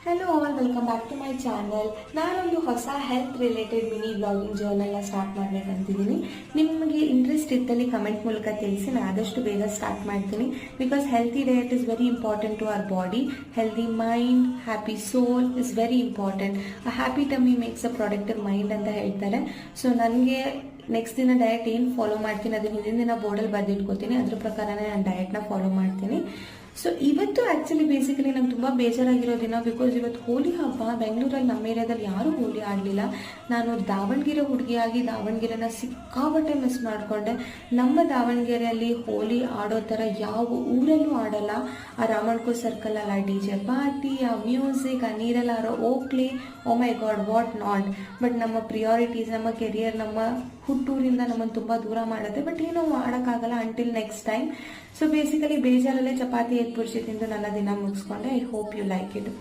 Hello all, welcome back to my channel. ನಾನೊಂದು ಹೊಸ health related mini blogging ಜರ್ನಲ್ನ start ಮಾಡಬೇಕಂತಿದ್ದೀನಿ. ನಿಮಗೆ ಇಂಟ್ರೆಸ್ಟ್ ಇದ್ದಲ್ಲಿ ಕಮೆಂಟ್ ಮೂಲಕ ತಿಳಿಸಿ, ನಾನು ಆದಷ್ಟು ಬೇಗ ಸ್ಟಾರ್ಟ್ ಮಾಡ್ತೀನಿ. Because healthy diet is very important to our body. Healthy mind, happy soul is very important. A happy tummy makes a productive mind ಅಂತ ಹೇಳ್ತಾರೆ. ಸೊ ನನಗೆ ನೆಕ್ಸ್ಟ್ ದಿನ ಡಯಟ್ ಏನು ಫಾಲೋ ಮಾಡ್ತೀನಿ ಅದನ್ನ ಹಿಂದಿನ ದಿನ ಬೋರ್ಡಲ್ಲಿ ಬರೆದಿಟ್ಕೋತೀನಿ. ಅದ್ರ ಪ್ರಕಾರನೇ ನಾನು ಡಯಟ್ನ ಫಾಲೋ ಮಾಡ್ತೀನಿ. ಸೊ ಇವತ್ತು ಆ್ಯಕ್ಚುಲಿ ಬೇಸಿಕಲಿ ನಂಗೆ ತುಂಬ ಬೇಜಾರಾಗಿರೋ ದಿನ. ಬಿಕಾಸ್ ಇವತ್ತು ಹೋಲಿ ಹಬ್ಬ. ಬೆಂಗಳೂರಲ್ಲಿ ನಮ್ಮ ಏರಿಯಾದಲ್ಲಿ ಯಾರೂ ಹೋಲಿ ಆಡಲಿಲ್ಲ. ನಾನು ದಾವಣಗೆರೆ ಹುಡುಗಿಯಾಗಿ ದಾವಣಗೆರೆನ ಸಿಕ್ಕಾಪಟ್ಟೆ ಮಿಸ್ ಮಾಡಿಕೊಂಡೆ. ನಮ್ಮ ದಾವಣಗೆರೆಯಲ್ಲಿ ಹೋಲಿ ಆಡೋ ಥರ ಯಾವ ಊರಲ್ಲೂ ಆಡಲ್ಲ. ಆ ರಾಮಣ್ಕೋ ಸರ್ಕಲಲ್ಲಿ ಆ DJ ಪಾರ್ಟಿ, ಆ ಮ್ಯೂಸಿಕ್, ಆ ನೀರೆಲ್ಲ ಆರೋ ಓಕ್ಲಿ, oh my god what not. But ನಮ್ಮ ಪ್ರಿಯಾರಿಟೀಸ್, ನಮ್ಮ ಕೆರಿಯರ್, ನಮ್ಮ ಹುಟ್ಟೂರಿಂದ ನಮ್ಮನ್ನು ತುಂಬ ದೂರ ಮಾಡುತ್ತೆ. ಬಟ್ ಏನೋ ಮಾಡೋಕ್ಕಾಗಲ್ಲ until next time. So basically ಬೇಜಾರಲ್ಲೇ ಚಪಾತಿ ಎಗ್ ಬುರ್ಜಿ ತಿಂದು ನನ್ನ ದಿನ ಮುಗಿಸ್ಕೊಂಡೆ. I hope you like it.